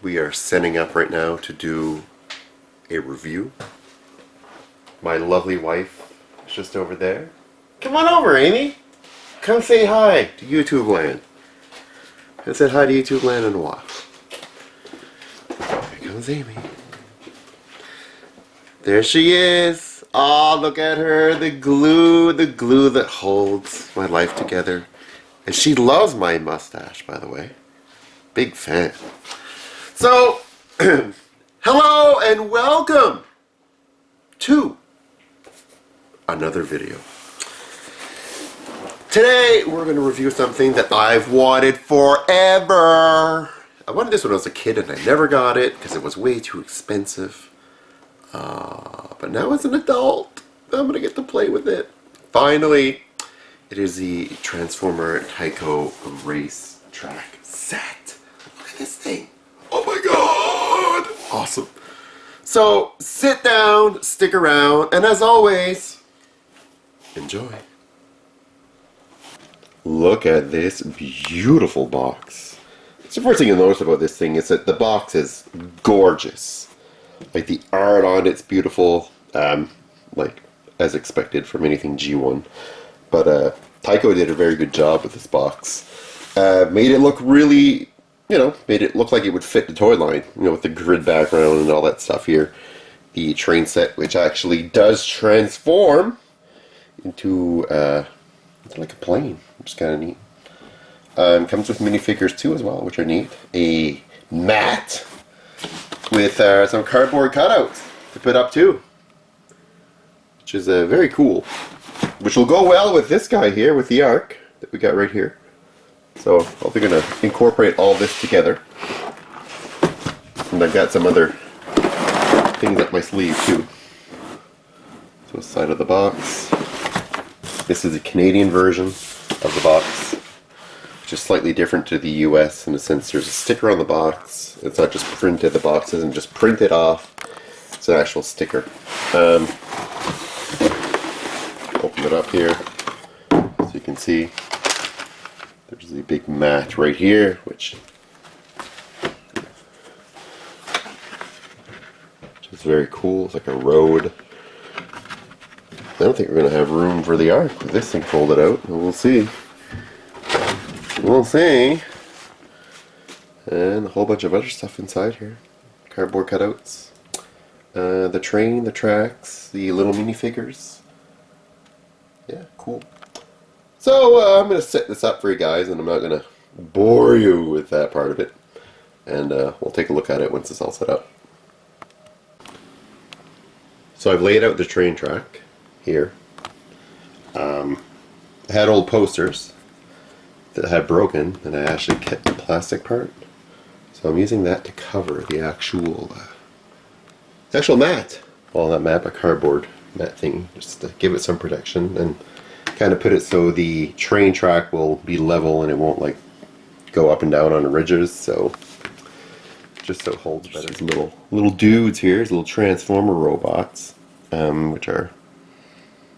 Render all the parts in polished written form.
We are setting up right now to do a review. My lovely wife is just over there. Come on over, Amy. Come say hi to YouTube land. I haven't said hi to YouTube land in a while. Here comes Amy. There she is. Oh, look at her. The glue that holds my life together. And she loves my mustache, by the way. Big fan. So, hello and welcome to another video. Today we're going to review something that I've wanted forever. I wanted this when I was a kid and I never got it because it was way too expensive. But now as an adult, I'm going to get to play with it. Finally, it is the Transformer Tyco Race Track Set. Look at this thing. Oh my god! Awesome. So, sit down, stick around, and as always, enjoy. Look at this beautiful box. So the first thing you'll notice about this thing is that the box is gorgeous. Like the art on it's beautiful, like as expected from anything G1. But Tyco did a very good job with this box. Made it look really, made it look like it would fit the toy line, with the grid background and all that stuff here. The train set, which actually does transform into like a plane, which is kind of neat. Comes with minifigures too as well, which are neat. A mat with some cardboard cutouts to put up too, which is very cool. Which will go well with this guy here, with the arc that we got right here. So I'll be going to incorporate all this together. And I've got some other things up my sleeve too. So side of the box. This is a Canadian version of the box, which is slightly different to the US in the sense there's a sticker on the box. It's not just printed, the box isn't just printed off. It's an actual sticker. Open it up here so you can see there's a big mat right here, which is very cool. It's like a road. I don't think we're going to have room for the arc with this thing folded out, but we'll see. We'll see. And a whole bunch of other stuff inside here. Cardboard cutouts. The train, the tracks, the little minifigures. Yeah, cool. So I'm going to set this up for you guys, and I'm not going to bore you with that part of it. And we'll take a look at it once it's all set up. So I've laid out the train track here. I had old posters that I had broken, and I actually kept the plastic part. So I'm using that to cover the actual mat. Well, not mat, but cardboard mat thing, just to give it some protection and kind of put it so the train track will be level and it won't like go up and down on the ridges. So just so it holds better. There's little dudes here, these little transformer robots, which are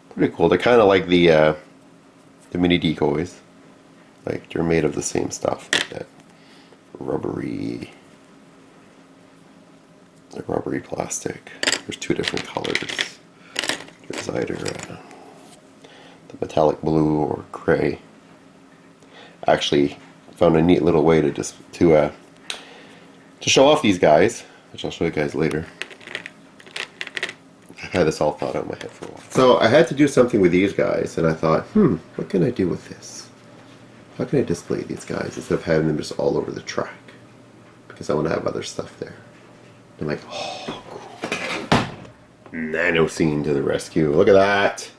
pretty cool. They're kind of like the mini decoys. Like they're made of the same stuff, like that rubbery plastic. There's two different colors. There's either the metallic blue or gray. I actually found a neat little way to show off these guys, which I'll show you guys later. I've had this all thought out in my head for a while. So I had to do something with these guys, and I thought, what can I do with this? How can I display these guys instead of having them just all over the track? Because I want to have other stuff there. I'm like, oh, cool. Nano scene to the rescue. Look at that.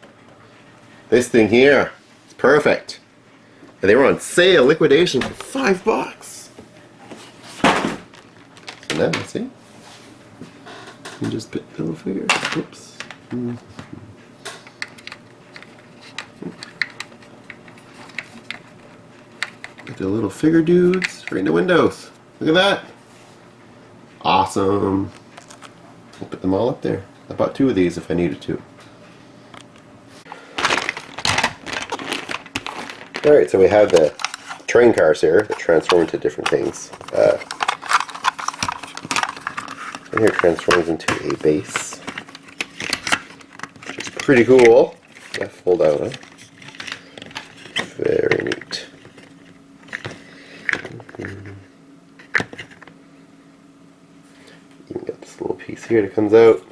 This thing here is perfect. And they were on sale, liquidation for $5. So now, see? You just put the little figure. Oops. Get the little figure dudes right in the windows. Look at that. Awesome. We'll put them all up there. I bought 2 of these if I needed to. Alright, so we have the train cars here that transform into different things. And here transforms into a base, which is pretty cool. That fold out, huh? Very neat. You got this little piece here that comes out.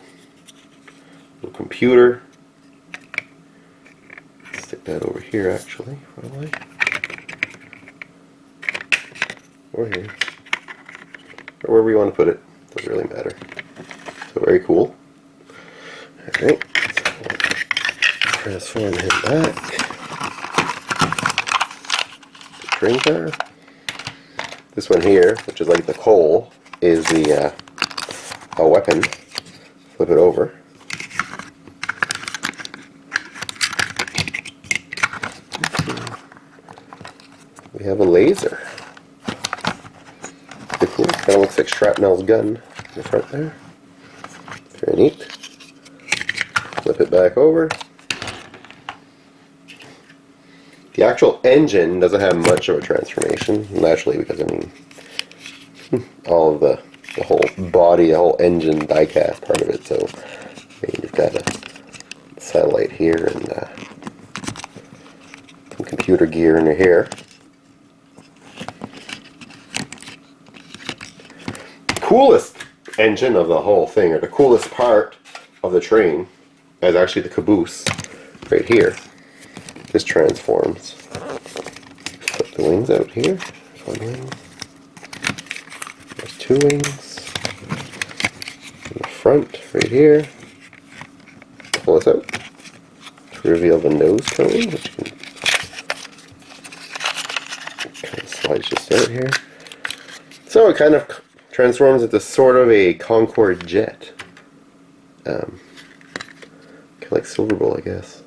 Little computer. Stick that over here, actually, probably. Or here. Or wherever you want to put it. Doesn't really matter. So very cool. Alright. So we'll transform him back. The train car. This one here, which is like the coal, is the a weapon. Flip it over. We have a laser. Pretty cool. Kind of looks like Shrapnel's gun in the front there. Very neat. Flip it back over. The actual engine doesn't have much of a transformation, naturally, because I mean, all of the whole body, the whole engine die-cast part of it. So you've got a satellite here and some computer gear in here. Coolest engine of the whole thing, or the coolest part of the train, is actually the caboose right here. This transforms. Put the wings out here. There's one wing. There's two wings. In the front, right here. Pull this out to reveal the nose cone, which can kind of slides just out here. So it kind of transforms into sort of a Concorde jet. Kind of like Silver Bull, I guess.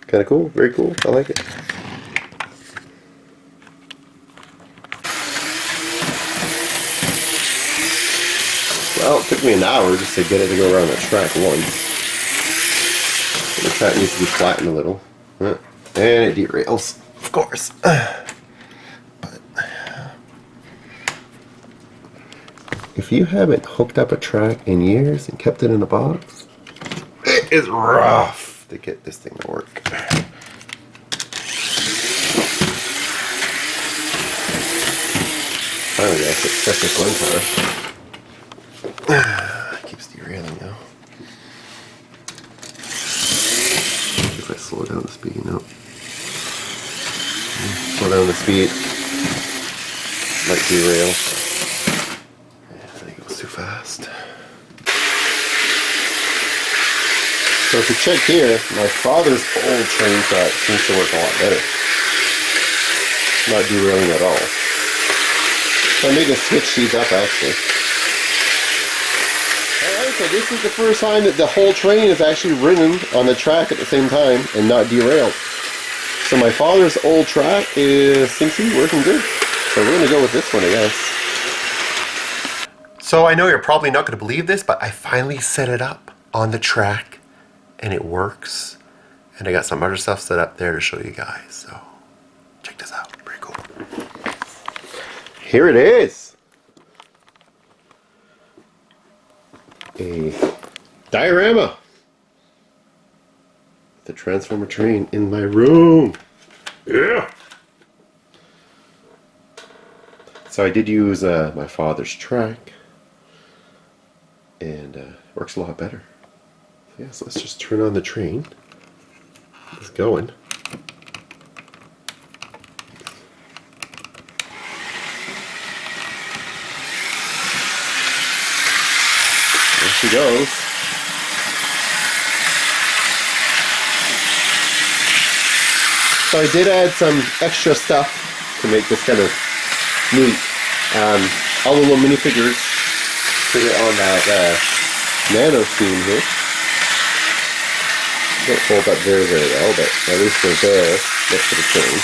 Kind of cool, very cool, I like it. Well, it took me an hour just to get it to go around the track once. The track needs to be flattened a little. And it derails, of course. If you haven't hooked up a track in years and kept it in a box, it is rough to get this thing to work. Finally, I could check this one car. Keeps derailing now. If I slow down the speed, no. Slow down the speed, might derail. Too fast. So if you check here, my father's old train set seems to work a lot better. Not derailing at all. So I made to switch these up actually. Alright, so this is the first time that the whole train is actually ridden on the track at the same time and not derailed. So my father's old track seems to be working good. So we're going to go with this one, I guess. So I know you're probably not going to believe this, but I finally set it up on the track and it works. And I got some other stuff set up there to show you guys. So check this out. Pretty cool. Here it is. A diorama. The Transformer train in my room. Yeah. So I did use my father's track. And it works a lot better. So yeah, so let's just turn on the train. It's going. There she goes. So I did add some extra stuff to make this kind of neat. All the little minifigures put it on that nano scene here. Don't hold up very well, but at least they're there next to the train.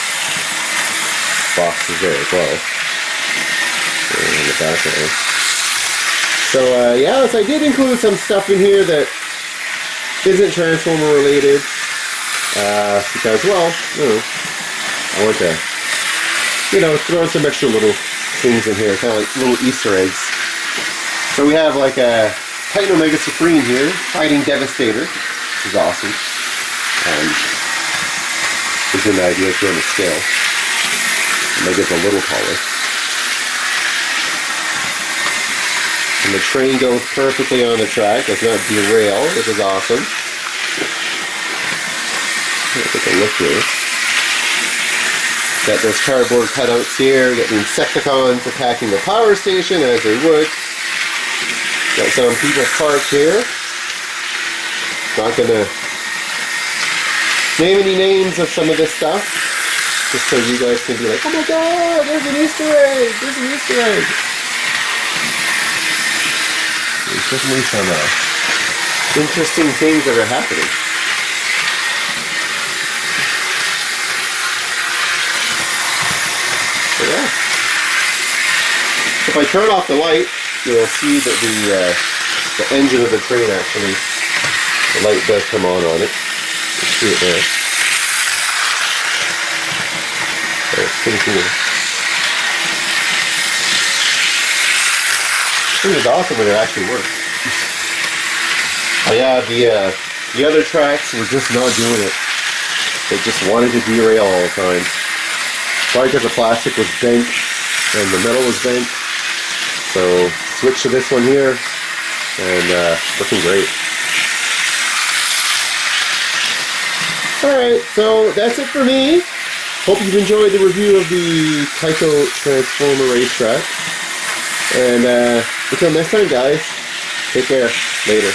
Box is there as well. In the background. So yeah, so I did include some stuff in here that isn't Transformer related. Because, well, I want to, throw some extra little things in here, kind of like little Easter eggs. So we have like a Titan Omega Supreme here, fighting Devastator, which is awesome. Gives you an idea if you're on the scale. Omega's a little taller. And the train goes perfectly on the track, does not derail, which is awesome. Let's take a look here. Got those cardboard cutouts here, got the Insecticons attacking the power station as they would. Got some people parked here. Not gonna name any names of some of this stuff, just so you guys can be like, oh my god, there's an Easter egg, there's an Easter egg. There's definitely some interesting things that are happening. So yeah. If I turn off the light, you'll see that the engine of the train actually, the light does come on it. You see it there. So it's pretty cool. I think it's awesome when it actually works. Oh yeah, the other tracks were just not doing it. They just wanted to derail all the time. Probably because the plastic was bent and the metal was bent. So switch to this one here, and looking great. Alright, so that's it for me. Hope you've enjoyed the review of the Tyco Transformer Racetrack. And until next time, guys, take care. Later.